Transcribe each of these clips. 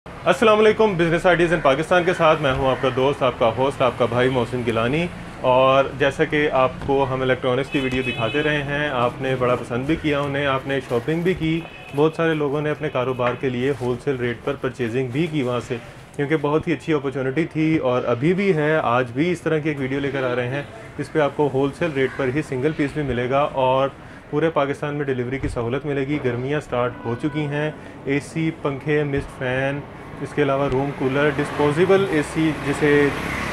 अस्सलाम वालेकुम। Business ideas इन पाकिस्तान के साथ मैं हूं आपका दोस्त, आपका होस्ट, आपका भाई मोहसिन गिलानी। और जैसा कि आपको हम इलेक्ट्रॉनिक्स की वीडियो दिखाते रहे हैं, आपने बड़ा पसंद भी किया उन्हें, आपने शॉपिंग भी की। बहुत सारे लोगों ने अपने कारोबार के लिए होलसेल रेट पर परचेजिंग भी की वहाँ से, क्योंकि बहुत ही अच्छी अपॉर्चुनिटी थी और अभी भी है। आज भी इस तरह की एक वीडियो लेकर आ रहे हैं, इस पर आपको होलसेल रेट पर ही सिंगल पीस भी मिलेगा और पूरे पाकिस्तान में डिलीवरी की सहूलत मिलेगी। गर्मियाँ स्टार्ट हो चुकी हैं। AC, पंखे, मिस्ट फ़ैन, इसके अलावा रूम कूलर, डिस्पोजेबल AC जिसे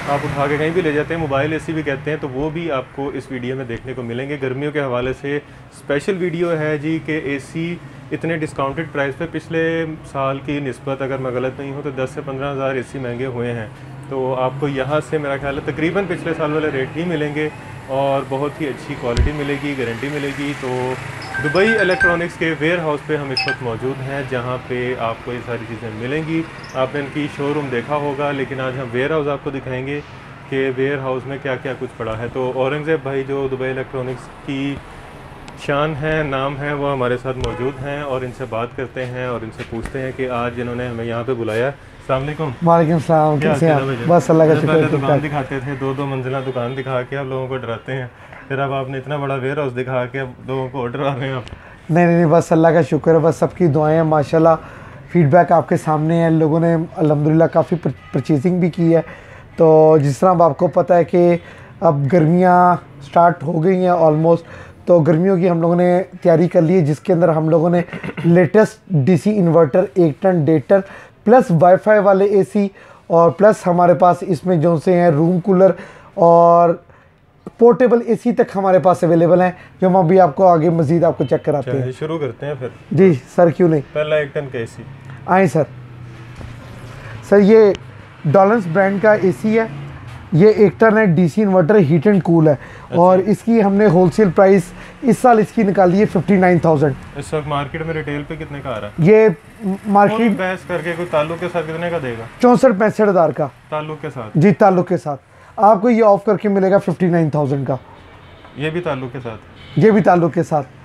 आप उठा के कहीं भी ले जाते हैं, मोबाइल AC भी कहते हैं, तो वो भी आपको इस वीडियो में देखने को मिलेंगे। गर्मियों के हवाले से स्पेशल वीडियो है जी कि AC इतने डिस्काउंटेड प्राइस पे पिछले साल की निस्बत अगर मैं गलत नहीं हूँ तो 10 से 15 हज़ार AC महंगे हुए हैं। तो आपको यहाँ से मेरा ख्याल है तकरीबन पिछले साल वाले रेट ही मिलेंगे और बहुत ही अच्छी क्वालिटी मिलेगी, गारंटी मिलेगी। तो दुबई इलेक्ट्रॉनिक्स के वेयर हाउस पे हम इस वक्त मौजूद हैं, जहाँ पे आपको ये सारी चीज़ें मिलेंगी। आपने इनकी शोरूम देखा होगा, लेकिन आज हम वेयर हाउस आपको दिखाएंगे कि वेयर हाउस में क्या क्या कुछ पड़ा है। तो औरंगज़ेब भाई जो दुबई इलेक्ट्रॉनिक्स की शान है, नाम है, वो हमारे साथ मौजूद हैं और इनसे बात करते हैं और इनसे पूछते हैं कि आज जिन्होंने हमें यहाँ पे बुलाया। अस्सलाम वालेकुम। वालेकुम सलाम। कैसे हैं? बस अल्लाह का शुक्र है। दुकान दिखाते थे, दो मंजिला दुकान दिखा के आप लोगों को डराते हैं, फिर अब आपने इतना बड़ा वेयर हाउस दिखा के अब लोगों को ऑर्डर आ रहे हैं आप। नहीं, बस अल्लाह का शुक्र है, बस सबकी दुआएं हैं माशाल्लाह। फीडबैक आपके सामने है, लोगों ने अल्हम्दुलिल्लाह काफ़ी परचेजिंग भी की है। तो जिस तरह अब आपको पता है कि अब गर्मियाँ स्टार्ट हो गई हैं ऑलमोस्ट, तो गर्मियों की हम लोगों ने तैयारी कर ली है, जिसके अंदर हम लोगों ने latest DC inverter 1 ton 1.5 ton plus wifi वाले AC और प्लस हमारे पास इसमें जो से हैं रूम कूलर और पोर्टेबल AC तक हमारे पास अवेलेबल हैं, जो हम अभी आपको आगे मज़ीद आपको चेक कराते हैं। शुरू करते हैं फिर। जी सर, क्यों नहीं। पहला 1 टन का AC आए सर ये डॉलर्स ब्रांड का AC है। ये 1 टन है, DC inverter, heat and cool है। अच्छा। और इसकी हमने होलसेल प्राइस इस साल इसकी निकाली है 59,000। इस वक्त मार्केट में रिटेल पे कितने का आ रहा है? ये मार्केट बहस करके कोई ताल्लुक के साथ कितने का देगा? 64-65 हज़ार का ताल्लुक के साथ। जी ताल्लुक के साथ आपको ये ऑफ करके मिलेगा 59,000 का। ये भी ताल्लुक के साथ? ये भी ताल्लुक के साथ।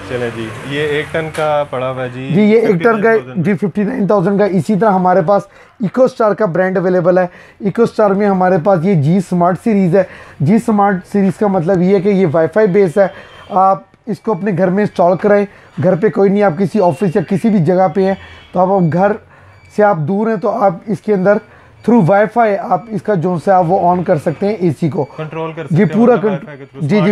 चले जी, ये 1 टन का पड़ा हुआ है जी। ये 1 टन का जी 59,000 का। इसी तरह हमारे पास इको स्टार का ब्रांड अवेलेबल है। इको स्टार में हमारे पास ये G स्मार्ट सीरीज़ है। G स्मार्ट सीरीज़ का मतलब ये है कि ये वाईफाई बेस है। आप इसको अपने घर में इंस्टॉल कराएं। घर पे कोई नहीं, आप किसी ऑफिस या किसी भी जगह पे हैं, तो आप घर से आप दूर हैं तो आप इसके अंदर थ्रू वाईफाई आप इसका जो से आप वो ऑन कर सकते हैं, AC को कंट्रोल कर सकते हैं। जी पूरा जी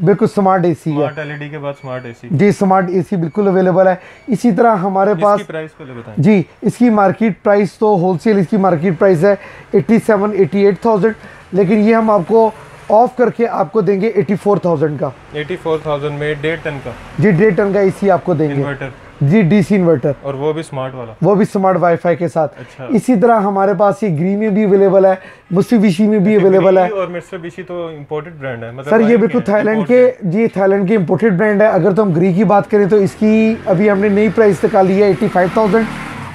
बिल्कुल स्मार्ट AC है। स्मार्ट LED के बाद स्मार्ट AC। जी स्मार्ट AC बिल्कुल अवेलेबल है। इसी तरह हमारे पास प्राइस पहले बताएं जी। इसकी मार्केट प्राइस तो होलसेल इसकी मार्केट प्राइस है 87-88,000, लेकिन ये हम आपको ऑफ करके आपको देंगे 84,000 का। 84,000 में 1.5 टन का? जी 1.5 टन का AC आपको देंगे। इन्वर्टर जी DC इन्वर्टर, और वो भी स्मार्ट वाला? वो भी स्मार्ट वाईफाई के साथ। अच्छा। इसी तरह हमारे पास ये ग्री में भी अवेलेबल है, मित्सुबिशी में भी अवेलेबल है। और मित्सुबिशी तो इंपोर्टेड ब्रांड है मतलब? सर ये बिल्कुल थाईलैंड के, जी थाईलैंड के इंपोर्टेड ब्रांड है। अगर तो हम ग्री की बात करें तो इसकी अभी हमने नई प्राइस निकाली है 85,000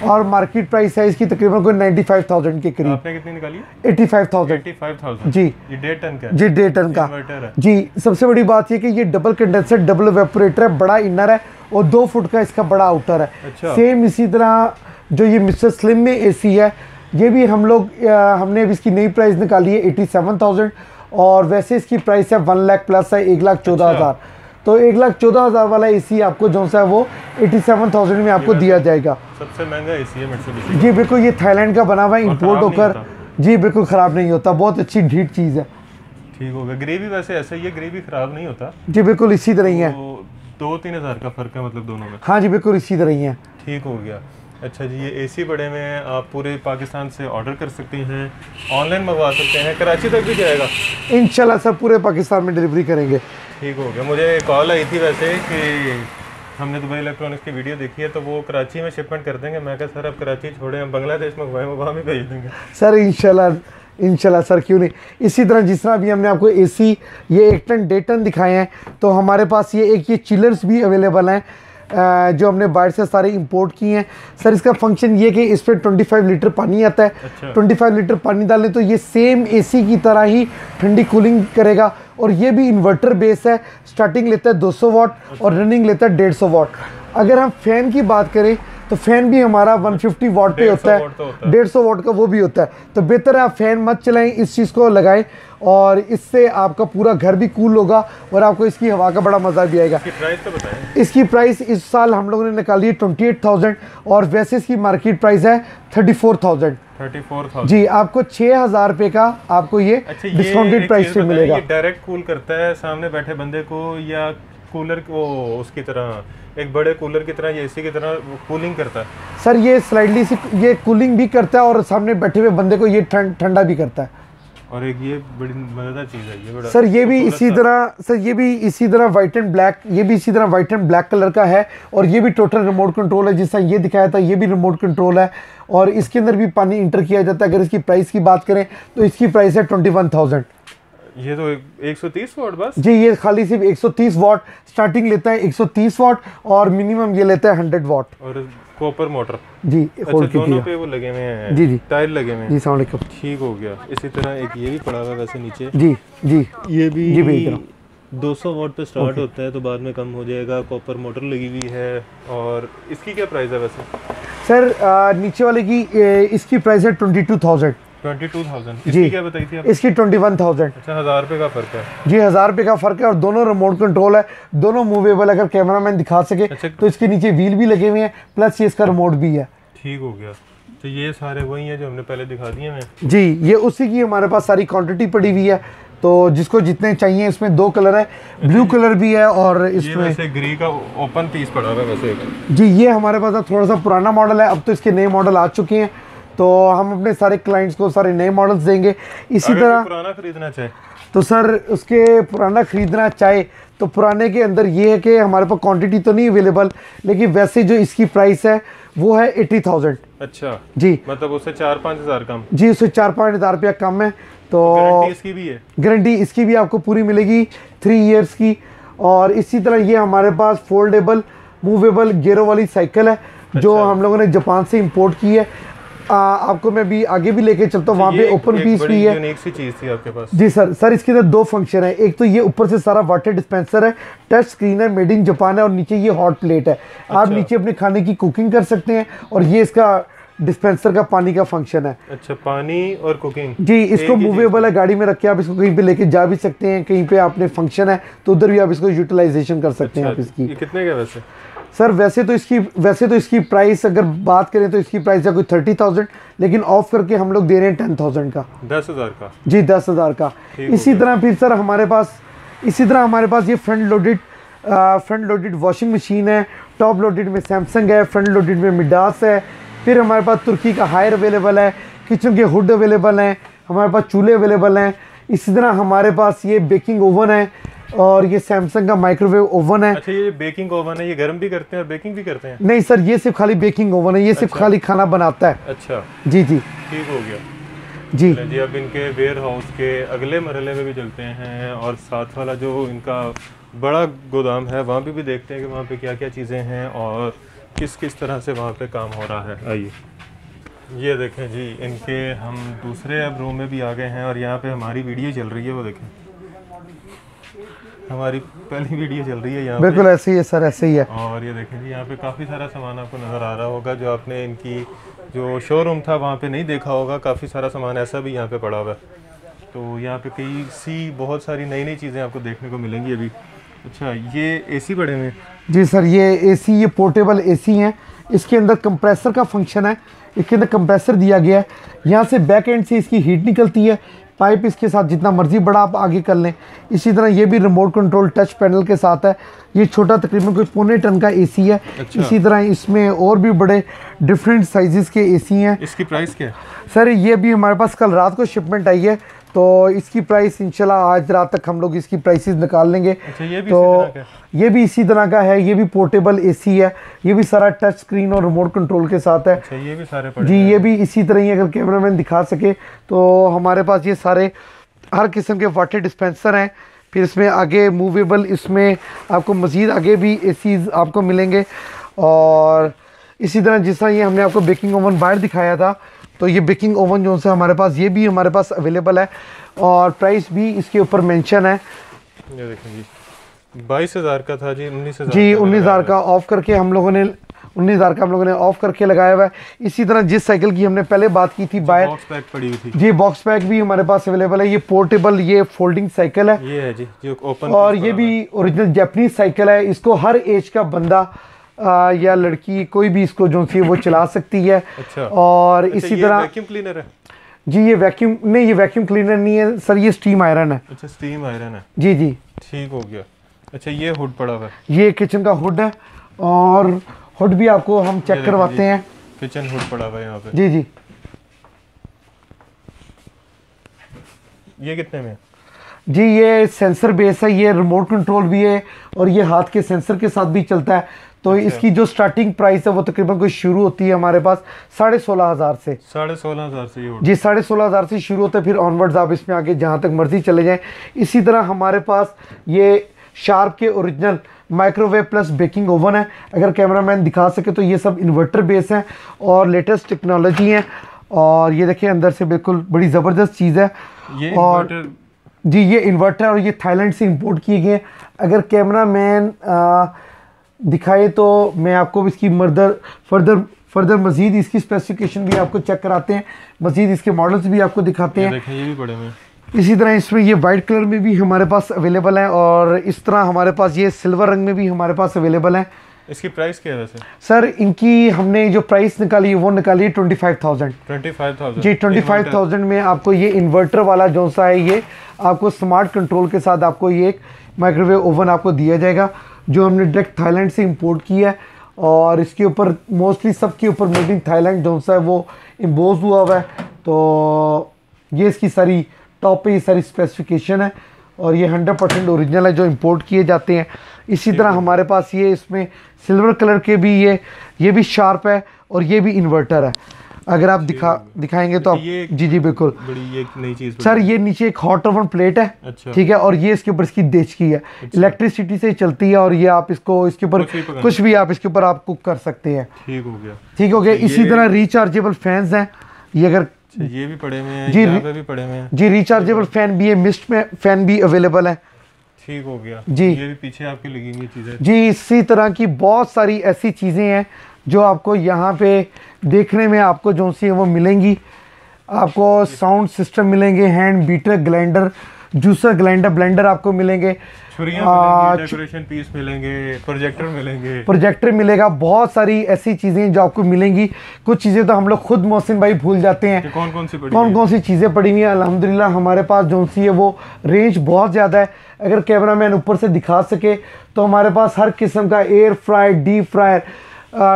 और मार्केट प्राइस है इसकी तकरीबन कोई 95,000 के करीब। आपने कितनी निकाली? 85,000 जी। ये 1.5 टन का? जी 1.5 टन का जी। सबसे बड़ी बात ये कि ये डबल कंडेंसर, डबल वेपोरेटर है, बड़ा इनर है और 2 फुट का इसका बड़ा आउटर है। अच्छा। सेम इसी तरह जो ये मिस्टर स्लिम में AC है, ये भी हमने अब इसकी नई प्राइस निकाली है 87,000 और वैसे इसकी प्राइस है 1 लाख प्लस है, 1,14,000। तो 1,14,000 वाला AC आपको जो सा है वो 87,000 में आपको दिया जाएगा। सबसे महंगा AC है मित्सुबिशी। जी बिल्कुल, ये थाईलैंड का बना हुआ है, इंपोर्ट होकर। जी बिल्कुल ख़राब नहीं होता, बहुत अच्छी ढीठ चीज़ है। ठीक हो गया। ग्रेवी वैसे ऐसा ही है, ग्रेवी ख़राब नहीं होता? जी बिल्कुल इसी तरह ही है। 2-3 हज़ार का फ़र्क है मतलब दोनों में? हाँ जी बिल्कुल इसी तरह ही है। ठीक हो गया। अच्छा जी, ये AC बड़े में आप पूरे पाकिस्तान से ऑर्डर कर सकते हैं, ऑनलाइन मंगवा सकते हैं, कराची तक भी जाएगा? इंशाल्लाह सर पूरे पाकिस्तान में डिलीवरी करेंगे। ठीक हो गया। मुझे कॉल आई थी वैसे कि हमने दुबई इलेक्ट्रॉनिक्स की वीडियो देखी है तो वो कराची में शिपमेंट कर देंगे। मैं कहा सर अब कराची छोड़ें, हम बांग्लादेश मंगवाएं, वहाँ भी भेज देंगे। सर इंशाल्लाह सर, क्यों नहीं। इसी तरह जिस तरह अभी हमने आपको AC ये 1 टन 1.5 टन दिखाए हैं, तो हमारे पास ये चिलर्स भी अवेलेबल हैं जो हमने बाहर से सारे इंपोर्ट किए हैं। सर इसका फंक्शन ये कि इस पर 25 लीटर पानी आता है। अच्छा। 25 लीटर पानी डालें तो ये सेम AC की तरह ही ठंडी कूलिंग करेगा और ये भी इन्वर्टर बेस है। स्टार्टिंग लेता है 200 वाट और रनिंग लेता है 150 वाट। अगर हम फ़ैन की बात करें तो फैन भी हमारा 150 वाट पे होता है, 150 वाट का वो भी होता है। तो बेहतर है आप फैन मत चलाएं, इस चीज़ को लगाएं और इससे आपका पूरा घर भी कूल होगा और आपको इसकी हवा का बड़ा मज़ा भी आएगा। इसकी प्राइस तो बताएं। इसकी प्राइस इस साल हम लोगों ने निकाली है 28,000 और वैसे इसकी मार्केट प्राइस है 34,000। 34,000 जी, आपको 6,000 रुपये का आपको ये डिस्काउंटेड प्राइस पे मिलेगा। ये डायरेक्ट कूल करता है सामने बैठे बंदे को या कूलर को उसकी तरह, एक बड़े कूलर की तरह या एसी की तरह कूलिंग करता है? सर ये स्लाइडली सी ये कूलिंग भी करता है और सामने बैठे हुए बंदे को ये ठंडा भी करता है। और एक ये बड़ी मजेदार चीज़ है ये बड़ा सर ये भी इसी तरह, सर ये भी इसी तरह वाइट एंड ब्लैक, ये भी इसी तरह वाइट एंड ब्लैक कलर का है और ये भी टोटल रिमोट कंट्रोल है। जिस तरह ये दिखाया था ये भी रिमोट कंट्रोल है और इसके अंदर भी पानी इंटर किया जाता है। अगर इसकी प्राइस की बात करें तो इसकी प्राइस है 21,000। ये तो 130 वाट बस? जी, ये खाली सिर्फ 130 वाट स्टार्टिंग लेता है, 130 वाट और मिनिमम ये लेता है 100 वाट। और कॉपर मोटर? जी, अच्छा, दोनों पे वो लगे हुए हैं? जी जी, टायर लगे हुए हैं। जी, सलाम अलैकुम। ठीक हो गया। इसी तरह एक ये भी पड़ा हुआ है वैसे नीचे। जी जी, ये भी जी भाई 200 वाट पे स्टार्ट होता है तो बाद में कम हो जाएगा। कॉपर मोटर लगी हुई है। और इसकी क्या प्राइस है वैसे? सर नीचे वाले की इसकी प्राइस है 22,000। 22,000। जी, इसकी क्या बताई थी आप? इसकी 21,000। अच्छा, 1000 रुपये का फर्क है। जी, 1000 रुपये का फर्क है और दोनों रिमोट कंट्रोल है, दोनों मूवेबल। अगर कैमरामैन दिखा सके अच्छा, तो इसके नीचे व्हील भी लगे हुए हैं प्लस ये इसका रिमोट भी है। ठीक हो गया। तो ये सारे वही हैं जो हमने पहले दिखा दिए हैं। जी, ये उसी की हमारे पास सारी क्वांटिटी पड़ी हुई है। तो जिसको जितने चाहिए, इसमें 2 कलर है, ब्लू कलर भी है और इसमें वैसे ग्रे का ओपन पीस पड़ा हुआ है वैसे। जी, ये हमारे पास थोड़ा सा पुराना मॉडल है, अब तो इसके नए मॉडल आ चुके हैं तो हम अपने सारे क्लाइंट्स को सारे नए मॉडल्स देंगे। इसी तरह पुराना खरीदना चाहे तो सर उसके पुराना खरीदना चाहे तो पुराने के अंदर ये है कि हमारे पास क्वांटिटी तो नहीं अवेलेबल, लेकिन वैसे जो इसकी प्राइस है वो है 80,000। अच्छा जी, मतलब उससे 4-5 हज़ार कम? जी, उससे 4-5 हज़ार रुपया कम है। तो गारंटी इसकी भी है? गारंटी इसकी भी आपको पूरी मिलेगी 3 इयर्स की। और इसी तरह ये हमारे पास फोल्डेबल मूवेबल गियरों वाली साइकिल है जो हम लोगों ने जापान से इंपोर्ट की है। आपको मैं भी आगे भी लेके चलता हूँ, वहाँ पे ओपन पीस भी है। यूनिक सी चीज़ थी आपके पास। जी सर इसके अंदर 2 फंक्शन है। एक तो ये ऊपर से सारा वाटर डिस्पेंसर है, टच स्क्रीन है, मेड इन जापान है और नीचे ये हॉट प्लेट है। आप नीचे अपने खाने की कुकिंग कर सकते हैं और ये इसका डिस्पेंसर का पानी का फंक्शन है। अच्छा, पानी और कुकिंग? जी, इसको मूवेबल है, गाड़ी में रख के आप इसको कहीं पे लेके जा भी सकते हैं, कहीं पे आपने फंक्शन है तो उधर भी आप इसको यूटिलाइजेशन कर सकते हैं आप इसकी। ये कितने का वैसे? सर वैसे तो इसकी प्राइस अगर बात करें तो इसकी प्राइस है कोई 30,000, लेकिन ऑफ करके हम लोग दे रहे हैं 10,000 का। 10,000 का? जी, 10,000 का। इसी तरह फिर सर हमारे पास ये फ्रंट लोडेड वॉशिंग मशीन है, टॉप लोडेड में सैमसंग है, फ्रंट लोडेड में मिडास है। फिर हमारे पास तुर्की का हायर अवेलेबल है, किचन के हुड अवेलेबल हैं, हमारे पास चूल्हे अवेलेबल हैं। इसी तरह हमारे पास ये बेकिंग ओवन है और ये सैमसंग का माइक्रोवेव ओवन है। अच्छा, ये बेकिंग ओवन है, ये गर्म भी करते हैं और बेकिंग भी करते हैं? नहीं सर, ये सिर्फ खाली बेकिंग ओवन है, ये सिर्फ खाली खाना बनाता है। अच्छा जी जी, ठीक हो गया जी जी। अब इनके वेयर हाउस के अगले मरहले में भी चलते हैं और साथ वाला जो इनका बड़ा गोदाम है वहाँ पे भी देखते हैं कि वहाँ पे क्या क्या चीज़ें हैं और किस किस तरह से वहाँ पे काम हो रहा है। आइए, ये देखें जी, इनके हम दूसरे अब रूम में भी आ गए हैं और यहाँ पे हमारी वीडियो चल रही है। वो देखें, हमारी पहली वीडियो चल रही है यहाँ। बिल्कुल ऐसे ही है सर, ऐसे ही है। और ये देखें जी, यहाँ पे काफ़ी सारा सामान आपको नज़र आ रहा होगा जो आपने इनकी जो शोरूम था वहाँ पे नहीं देखा होगा। काफ़ी सारा सामान ऐसा भी यहाँ पे पड़ा हुआ है। तो यहाँ पे बहुत सारी नई नई चीज़ें आपको देखने को मिलेंगी अभी। अच्छा, ये एसी पड़े हुए? जी सर, ये पोर्टेबल एसी हैं। इसके अंदर कंप्रेसर का फंक्शन है, इसके अंदर कंप्रेसर दिया गया है। यहाँ से बैक एंड से इसकी हीट निकलती है, पाइप इसके साथ जितना मर्जी बड़ा आप आगे कर लें। इसी तरह ये भी रिमोट कंट्रोल टच पैनल के साथ है। ये छोटा तकरीबन कुछ 1.25 टन का एसी है। अच्छा। इसी तरह इसमें और भी बड़े डिफरेंट साइजेस के एसी हैं। इसकी प्राइस क्या है सर? ये भी हमारे पास कल रात को शिपमेंट आई है तो इसकी प्राइस इंशाल्लाह आज रात तक हम लोग इसकी प्राइसेस निकाल लेंगे। अच्छा, ये भी ये भी इसी तरह का है। ये भी पोर्टेबल एसी है, ये भी सारा टच स्क्रीन और रिमोट कंट्रोल के साथ है। अच्छा, ये भी सारे पड़े जी, ये भी इसी तरह ही। अगर कैमरामैन दिखा सके तो हमारे पास ये सारे हर किस्म के वाटर डिस्पेंसर हैं। फिर इसमें आगे मूवेबल, इसमें आपको मज़ीद आगे भी एसीज आपको मिलेंगे। और इसी तरह जिस तरह ये हमने आपको बेकिंग ओवन बाहर दिखाया था, तो ये बेकिंग ओवन जो से हमारे पास ये भी हमारे पास अवेलेबल है और प्राइस भी इसके ऊपर मेंशन है। ये देखें जी, 22,000 का था जी, 19,000। जी, 19,000 का ऑफ करके हम लोगों ने 19,000 का हम लोगों ने ऑफ करके लगाया हुआ है। इसी तरह जिस साइकिल की हमने पहले बात की थी बाहर, बॉक्स पैक पड़ी हुई थी, जी बॉक्स पैक भी हमारे पास अवेलेबल है। ये पोर्टेबल, ये फोल्डिंग साइकिल है, ये है जी जो ओपन, और ये भी ओरिजिनल जापानीज साइकिल है। इसको हर एज का बंदा या लड़की कोई भी इसको जो सी वो चला सकती है। अच्छा। और अच्छा, इसी ये तरह वैक्यूम क्लीनर है जी, ये वैक्यूम नहीं, ये वैक्यूम क्लीनर नहीं है सर, ये स्टीम आयरन है। अच्छा, स्टीम आयरन है, जी जी, ठीक हो गया। अच्छा, ये हुड पड़ा हुआ है, ये किचन का हुड है, और हुड भी आपको हम चेक करवाते हैं। किचन हुड पड़ा हुआ है यहाँ पे। जी जी, ये कितने में है? जी ये सेंसर बेस है, ये रिमोट कंट्रोल भी है, और ये हाथ के सेंसर के साथ भी चलता है। तो अच्छा। इसकी जो स्टार्टिंग प्राइस है वो तकरीबन कोई शुरू होती है हमारे पास 16,500 से। 16,500 से ये हुड? जी 16,500 से शुरू होता है, फिर ऑनवर्ड्स आप इसमें आगे जहाँ तक मर्जी चले जाएं। इसी तरह हमारे पास ये शार्प के original microwave plus baking oven है। अगर कैमरामैन दिखा सके तो ये सब इन्वर्टर बेस हैं और लेटेस्ट टेक्नोलॉजी है। और ये देखिए अंदर से बिल्कुल बड़ी ज़बरदस्त चीज़ है। ये और जी ये इन्वर्टर, और ये थाईलैंड से इंपोर्ट किए गए हैं। अगर कैमरामैन दिखाए तो मैं आपको इसकी फर्दर मज़ीद इसकी स्पेसिफिकेशन भी आपको चेक कराते हैं, मज़ीद इसके मॉडल्स भी आपको दिखाते हैं। देखें, ये भी बड़े में। इसी तरह इसमें ये वाइट कलर में भी हमारे पास अवेलेबल है, और इस तरह हमारे पास ये सिल्वर रंग में भी हमारे पास अवेलेबल है। इसकी प्राइस क्या है वैसे? सर इनकी हमने जो प्राइस निकाली है वो निकाली है 25,000। 25,000 जी 25,000 में आपको ये इन्वर्टर वाला जो सा है, ये आपको स्मार्ट कंट्रोल के साथ आपको ये एक माइक्रोवेव ओवन आपको दिया जाएगा, जो हमने डायरेक्ट थाईलैंड से इंपोर्ट किया है। और इसके ऊपर मोस्टली सबके ऊपर मेड इन थाईलैंड जो सा है वो इम्पोज हुआ हुआ है। तो ये इसकी सारी टॉप पे ये सारी स्पेसिफिकेशन है, और ये 100% ओरिजिनल है जो इंपोर्ट किए जाते हैं। इसी तरह हमारे पास ये इसमें सिल्वर कलर के भी ये भी शार्प है, और ये भी इन्वर्टर है। अगर आप दिखाएंगे तो आप, जी जी बिल्कुल, बड़ी एक नई चीज़ सर ये नीचे एक हॉट ओवन प्लेट है। अच्छा। ठीक है, और ये इसके ऊपर इसकी देचकी है, इलेक्ट्रिसिटी से चलती है, और ये आप इसको इसके ऊपर कुछ भी आप इसके ऊपर आप कुक कर सकते हैं। ठीक हो गया, ठीक हो गया। इसी तरह रिचार्जेबल फैंस हैं, ये अगर ये भी पड़े हुए हैं, जी यहाँ पे भी पड़े हुए हैं। जी रिचार्जेबल फैन भी है, मिस्ट में फैन भी अवेलेबल है। ठीक हो गया जी, ये भी पीछे आपकी लगी हुई चीज़ें। जी इसी तरह की बहुत सारी ऐसी चीज़ें हैं जो आपको यहाँ पे देखने में आपको जो सी है वो मिलेंगी। आपको साउंड सिस्टम मिलेंगे, hand beater, grinder, juicer, grinder, blender आपको मिलेंगे, छुरियां मिलेंगी, डेकोरेशन पीस मिलेंगे, प्रोजेक्टर मिलेगा। बहुत सारी ऐसी चीज़ें जो आपको मिलेंगी। कुछ चीज़ें तो हम लोग खुद मोहसिन भाई भूल जाते हैं कौन कौन सी चीज़ें पड़ी हुई हैं। अल्हम्दुलिल्लाह हमारे पास जो सी है वो रेंज बहुत ज़्यादा है। अगर कैमरामैन ऊपर से दिखा सके तो हमारे पास हर किस्म का air fryer, deep fryer,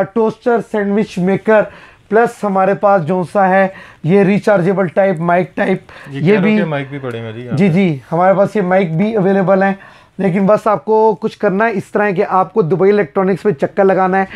toaster, sandwich maker, plus हमारे पास जो सा है ये रिचार्जेबल टाइप माइक टाइप, ये भी माइक भी पड़ेगा जी। जी जी हमारे पास ये माइक भी अवेलेबल है। लेकिन बस आपको कुछ करना है इस तरह है कि आपको दुबई इलेक्ट्रॉनिक्स पे चक्कर लगाना है,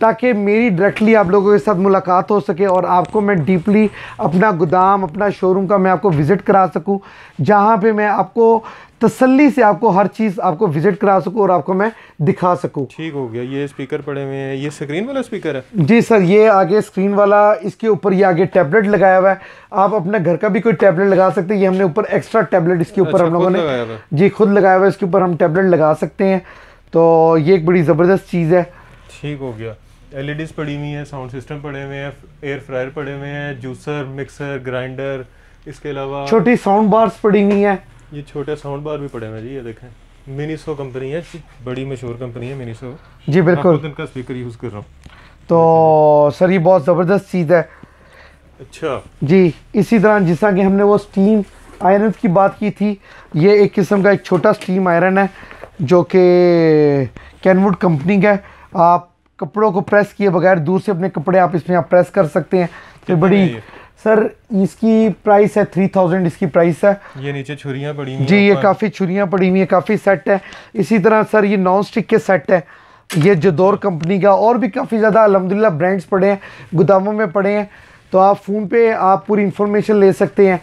ताकि मेरी डायरेक्टली आप लोगों के साथ मुलाकात हो सके, और आपको मैं डीपली अपना गोदाम, अपना शोरूम का मैं आपको विज़िट करा सकूं, जहां पे मैं आपको तसल्ली से आपको हर चीज़ आपको विज़िट करा सकूं और आपको मैं दिखा सकूं। ठीक हो गया। ये स्पीकर पड़े हुए हैं, ये स्क्रीन वाला स्पीकर है? जी सर, ये आगे स्क्रीन वाला, इसके ऊपर ये आगे टैबलेट लगाया हुआ है। आप अपना घर का भी कोई टैबलेट लगा सकते हैं। ये हमने ऊपर एक्स्ट्रा टैबलेट इसके ऊपर हम लोगों ने जी खुद लगाया हुआ है, इसके ऊपर हम टैबलेट लगा सकते हैं। तो ये एक बड़ी ज़बरदस्त चीज़ है। ठीक हो गया। एलईडीज पड़ी हुई हैं, साउंड सिस्टम पड़े हुए हैं, एयर फ्रायर पड़े हुए हैं, जूसर, मिक्सर, ग्राइंडर, इसके अलावा छोटी साउंड बार्स पड़ी हुई हैं। ये छोटे साउंड बार भी पड़े हुए हैं जी। ये देखें, मिनीसो कंपनी है, बड़ी मशहूर कंपनी है मिनीसो जी बिल्कुल। इनका स्पीकर यूज़ कर रहा हूँ। तो सर ये बहुत ज़बरदस्त चीज़ है। अच्छा जी, इसी तरह जिस तरह कि हमने वो स्टीम आयरन की बात की थी, ये एक किस्म का एक छोटा स्टीम आयरन है जो कि कैनवुड कंपनी का है। आप कपड़ों को प्रेस किए बगैर दूर से अपने कपड़े आप इसमें आप प्रेस कर सकते हैं। तो बड़ी सर इसकी प्राइस है 3000 इसकी प्राइस है। ये नीचे छुरियां पड़ी हुई हैं जी, ये काफ़ी छुरियां पड़ी हुई हैं, काफ़ी सेट है। इसी तरह सर ये नॉन स्टिक के सेट है, ये जदौर कंपनी का, और भी काफ़ी ज़्यादा अल्हम्दुलिल्लाह ब्रांड्स पड़े हैं, गोदामों में पड़े हैं। तो आप फ़ोन पे आप पूरी इंफॉर्मेशन ले सकते हैं।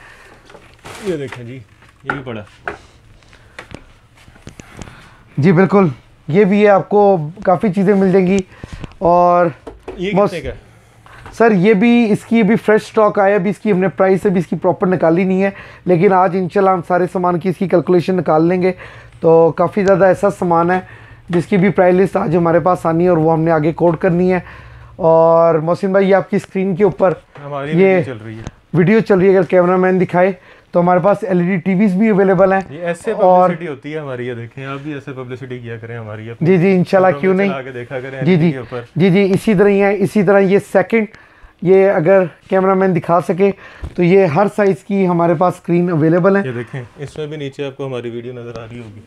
ये देखें जी, ये भी पड़ा जी बिल्कुल, ये भी है, आपको काफ़ी चीज़ें मिल जाएंगी। और ये कितने का? सर ये भी इसकी अभी फ्रेश स्टॉक आया, अभी इसकी हमने प्राइस अभी इसकी प्रॉपर निकाली नहीं है, लेकिन आज इंशाल्लाह हम सारे सामान की इसकी कैलकुलेशन निकाल लेंगे। तो काफ़ी ज़्यादा ऐसा सामान है जिसकी भी प्राइस लिस्ट आज हमारे पास आनी है और वो हमने आगे कोड करनी है। और मोहसिन भाई, ये आपकी स्क्रीन के ऊपर हमारी ये वीडियो चल रही है। अगर कैमरामैन दिखाए तो हमारे पास LED टीवीज भी अवेलेबल हैं। ये ऐसे पब्लिसिटी होती है हमारी, ये देखें आप भी ऐसे पब्लिसिटी किया करें हमारी अपनी। जी इंशाल्लाह, क्यों नहीं। आगे देखा करें जी जी इसी तरह ही है। इसी तरह ये सेकंड, ये अगर कैमरामैन दिखा सके तो ये हर साइज़ की हमारे पास स्क्रीन अवेलेबल है। ये देखें, इसमें भी नीचे आपको हमारी वीडियो नज़र आ रही होगी।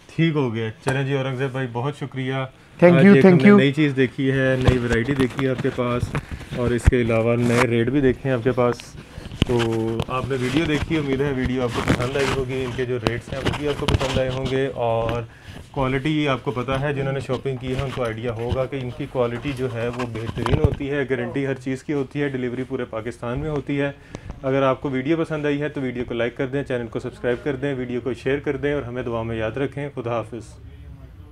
ठीक हो गया। चलें जी औरंगजेब भाई, बहुत शुक्रिया। Thank you. नई चीज़ देखी है, नई वैरायटी देखी है आपके पास, और इसके अलावा नए रेट भी देखे हैं आपके पास। तो आपने वीडियो देखी, उम्मीद है वीडियो आपको पसंद आई होगी। इनके जो रेट्स हैं वो भी आपको पसंद आए होंगे, और क्वालिटी आपको पता है, जिन्होंने शॉपिंग की है उनको आइडिया होगा कि इनकी क्वालिटी जो है वो बेहतरीन होती है। गारंटी हर चीज़ की होती है, डिलीवरी पूरे पाकिस्तान में होती है। अगर आपको वीडियो पसंद आई है तो वीडियो को लाइक कर दें, चैनल को सब्सक्राइब कर दें, वीडियो को शेयर कर दें, और हमें दुआ में याद रखें। खुदा हाफिज़।